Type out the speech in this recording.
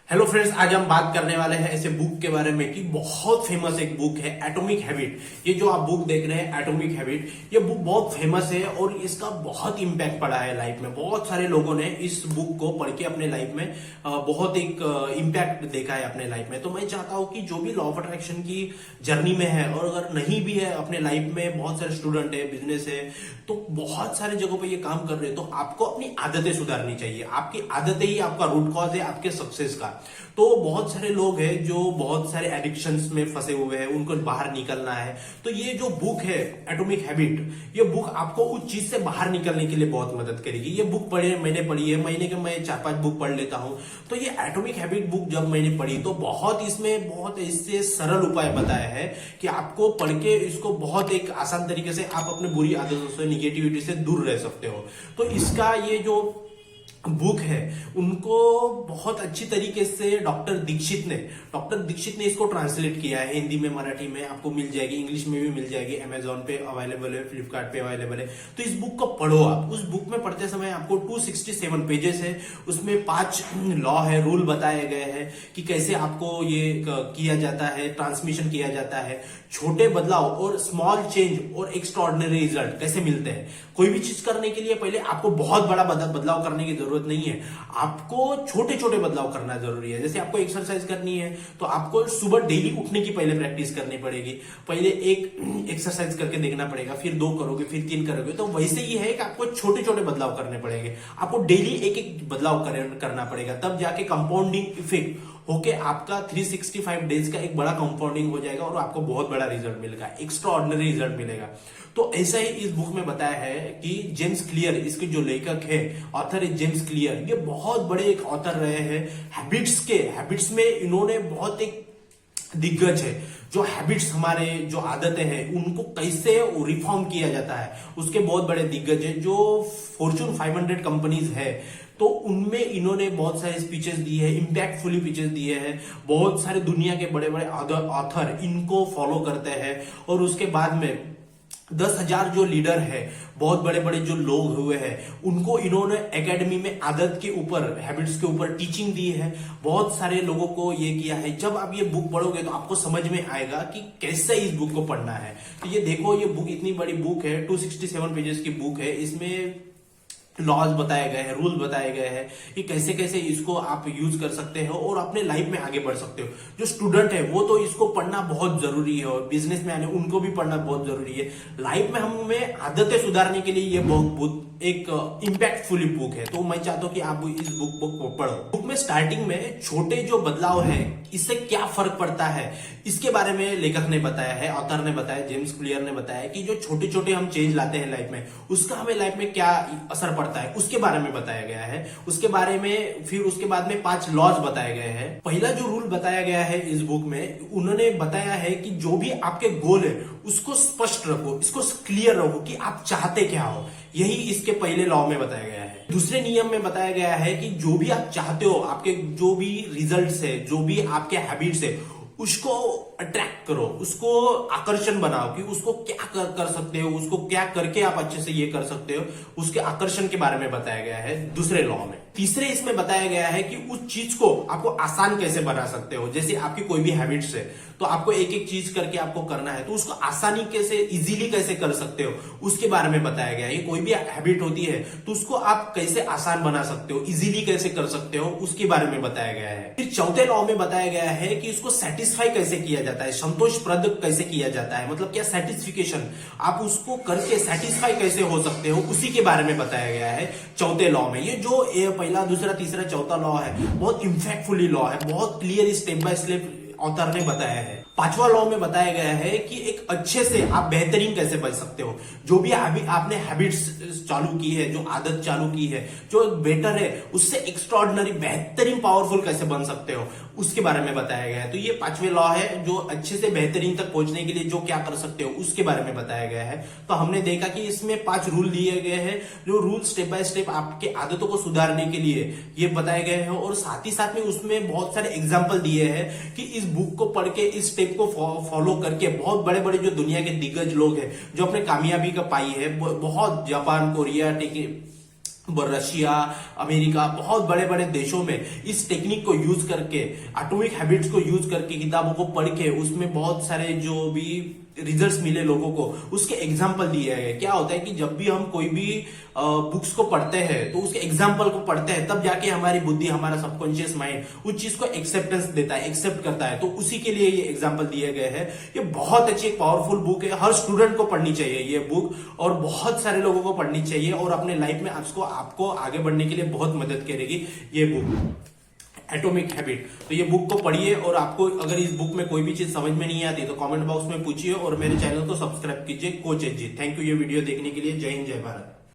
Hello friends, आज हम बात करने वाले हैं ऐसे बुक के बारे में कि बहुत फेमस एक बुक है एटॉमिक हैबिट। ये जो आप बुक देख रहे हैं एटॉमिक हैबिट, ये बुक बहुत फेमस है और इसका बहुत इंपैक्ट पड़ा है लाइफ में। बहुत सारे लोगों ने इस बुक को पढ़ के अपने लाइफ में बहुत एक इंपैक्ट देखा है अपने लाइफ में। तो मैं चाहता हूं कि जो भी लॉ ऑफ अट्रैक्शन की जर्नी में है और अगर नहीं भी है अपने लाइफ में, बहुत सारे स्टूडेंट है, बिजनेस है, तो बहुत सारे जगहों पे ये काम कर रहे हैं, तो आपको अपनी आदतें सुधारनी चाहिए। आपकी आदतें ही आपका रूट कॉज है आपके सक्सेस का। तो बहुत सारे लोग हैं जो बहुत सारे एडिक्शंस में फंसे हुए हैं, उनको बाहर निकलना है। तो ये जो बुक है एटॉमिक हैबिट, ये बुक आपको उस चीज से बाहर निकलने के लिए बहुत मदद करेगी। ये बुक मैंने पढ़ी है, महीने के मैं 4-5 बुक पढ़ लेता हूं। तो ये एटॉमिक हैबिट बुक जब मैंने पढ़ी तो इसमें बहुत इससे सरल उपाय बताया है कि आपको पढ़ के इसको बहुत एक आसान तरीके से आप अपने बुरी आदतों से, निगेटिविटी से दूर रह सकते हो। तो इसका ये जो बुक है उनको बहुत अच्छी तरीके से डॉक्टर दीक्षित ने इसको ट्रांसलेट किया है हिंदी में, मराठी में आपको मिल जाएगी, इंग्लिश में भी मिल जाएगी, अमेजोन पे अवेलेबल है, फ्लिपकार्ट पे अवेलेबल है। तो इस बुक को पढ़ो आप। उस बुक में पढ़ते समय आपको 267 पेजेस है, उसमें 5 लॉ है, रूल बताए गए हैं कि कैसे आपको ये किया जाता है, ट्रांसमिशन किया जाता है, छोटे बदलाव और स्मॉल चेंज और एक्स्ट्राऑर्डिनरी रिजल्ट कैसे मिलते हैं। कोई भी चीज करने के लिए पहले आपको बहुत बड़ा बदलाव करने की जरूरत नहीं है, आपको छोटे छोटे बदलाव करना जरूरी है। जैसे आपको एक्सरसाइज करनी है तो आपको सुबह डेली उठने की पहले प्रैक्टिस करनी पड़ेगी। पहले एक एक्सरसाइज करके देखना पड़ेगा, फिर 2 करोगे, फिर 3 करोगे। तो वैसे ही है कि आपको छोटे छोटे बदलाव करने पड़ेंगे, आपको डेली एक एक बदलाव करना पड़ेगा, तब जाके कंपाउंडिंग इफेक्ट होके आपका 365 डेज का एक बड़ा कंपाउंडिंग हो जाएगा और आपको बहुत बड़ा रिजल्ट मिलेगा, एक्स्ट्रा ऑर्डिनरी रिजल्ट मिलेगा। तो ऐसा ही इस बुक में बताया है कि जेम्स क्लियर, इसके जो लेखक है, ऑथर है जेम्स क्लियर, ये बहुत बड़े एक ऑथर रहे हैं हैबिट्स में। इन्होंने बहुत एक दिग्गज है जो हैबिट्स, हमारे जो आदतें हैं उनको कैसे रिफॉर्म किया जाता है, उसके बहुत बड़े दिग्गज है। जो फॉर्च्यून 500 कंपनीज है तो उनमें इन्होंने बहुत सारे स्पीचेस दिए हैं, इंपैक्टफुली स्पीचेस दिए हैं। बहुत सारे दुनिया के बड़े बड़े ऑथर इनको फॉलो करते हैं और उसके बाद में 10,000 जो लीडर है, बहुत बड़े बड़े जो लोग हुए हैं, उनको इन्होंने एकेडमी में आदत के ऊपर, हैबिट्स के ऊपर टीचिंग दी है। बहुत सारे लोगों को ये किया है। जब आप ये बुक पढ़ोगे तो आपको समझ में आएगा कि कैसे इस बुक को पढ़ना है। तो ये देखो, ये बुक इतनी बड़ी बुक है, 267 पेजेस की बुक है। इसमें लॉज बताए गए हैं, रूल बताए गए हैं कि कैसे कैसे इसको आप यूज कर सकते हो और अपने लाइफ में आगे बढ़ सकते हो। जो स्टूडेंट है वो तो इसको पढ़ना बहुत जरूरी है और बिजनेस में आने उनको भी पढ़ना बहुत जरूरी है। लाइफ में हमें आदतें सुधारने के लिए ये बहुत एक इंपैक्टफुल बुक है। तो मैं चाहता हूं कि आप इस बुक को पढ़ो। बुक में स्टार्टिंग में छोटे जो बदलाव है इससे क्या फर्क पड़ता है, इसके बारे में लेखक ने बताया है, ऑथर ने बताया, जेम्स क्लियर ने बताया कि जो छोटे छोटे हम चेंज लाते हैं लाइफ में, उसका हमें लाइफ में क्या असर पड़ता है, उसके बारे में बताया गया है। उसके बारे में फिर उसके बाद में 5 लॉज बताए गए हैं। पहला जो रूल बताया गया है इस बुक में, उन्होंने बताया है कि जो भी आपके गोल है उसको स्पष्ट रखो, इसको क्लियर रखो कि आप चाहते क्या हो। यही इसके पहले लॉ में बताया गया है। दूसरे नियम में बताया गया है कि जो भी आप चाहते हो, आपके जो भी रिजल्ट्स है, जो भी आपके हैबिट्स है, उसको अट्रैक्ट करो, उसको आकर्षण बनाओ कि उसको क्या कर सकते हो, उसको क्या करके आप अच्छे से ये कर सकते हो, उसके आकर्षण के बारे में बताया गया है दूसरे लॉ में। तीसरे इसमें बताया गया है कि उस चीज को आपको आसान कैसे बना सकते हो। जैसे आपकी कोई भी हैबिट्स है तो आपको एक एक चीज करके आपको करना है, तो उसको आसानी कैसे, इजीली कैसे कर सकते हो, उसके बारे में बताया गया है। कोई भी हैबिट होती है तो उसको आप कैसे आसान बना सकते हो, इजीली कैसे कर सकते हो, उसके बारे में बताया गया है। फिर चौथे लॉ में बताया गया है कि उसको सेटिस्फाई कैसे किया जाता है, संतोषप्रद कैसे किया जाता है, मतलब क्या सेटिस्फिकेशन, आप उसको करके सेटिस्फाई कैसे हो सकते हो, उसी के बारे में बताया गया है चौथे लॉ में। ये जो पहला, दूसरा, तीसरा, चौथा लॉ है, बहुत इंपैक्टफुली लॉ है, बहुत clear step by step author ने बताया है। 5वां लॉ में बताया गया है कि एक अच्छे से आप बेहतरीन कैसे बन सकते हो। जो भी आपने हैबिट्स चालू की है, जो आदत चालू की है, जो बेटर है, उससे एक्स्ट्राऑर्डिनरी, बेहतरीन, पावरफुल कैसे बन सकते हो, उसके बारे में बताया गया है। तो ये 5वें लॉ है, जो अच्छे से बेहतरीन तक पहुंचने के लिए जो क्या कर सकते हो उसके बारे में बताया गया है। तो हमने देखा कि इसमें 5 रूल दिए गए हैं, जो रूल स्टेप बाय स्टेप आपके आदतों को सुधारने के लिए ये बताए गए हैं और साथ ही साथ में उसमें बहुत सारे एग्जाम्पल दिए हैं कि इस बुक को पढ़ के, इस स्टेप को फॉलो करके बहुत बड़े बड़े जो दुनिया के दिग्गज लोग हैं, जो अपने कामयाबी का पाई है, बहुत जापान, कोरिया, रशिया, अमेरिका, बहुत बड़े बड़े देशों में इस टेक्निक को यूज करके, एटॉमिक हैबिट्स को यूज करके, किताबों को पढ़ के उसमें बहुत सारे जो भी रिजल्ट्स मिले लोगों को, उसके एग्जाम्पल दिए गए। क्या होता है कि जब भी हम कोई भी बुक्स को पढ़ते हैं तो उसके एग्जाम्पल को पढ़ते हैं, तब जाके हमारी बुद्धि, हमारा सबकॉन्शियस माइंड उस चीज को एक्सेप्टेंस देता है, एक्सेप्ट करता है। तो उसी के लिए ये एग्जाम्पल दिए गए हैं। ये बहुत अच्छी एक पावरफुल बुक है, हर स्टूडेंट को पढ़नी चाहिए ये बुक, और बहुत सारे लोगों को पढ़नी चाहिए, और अपने लाइफ में आपको आगे बढ़ने के लिए बहुत मदद करेगी ये बुक, एटॉमिक हैबिट। तो ये बुक को पढ़िए, और आपको अगर इस बुक में कोई भी चीज समझ में नहीं आती तो कमेंट बॉक्स में पूछिए, और मेरे चैनल को सब्सक्राइब कीजिए, coach H G. Thank you ये वीडियो देखने के लिए। जय हिंद, जय भारत।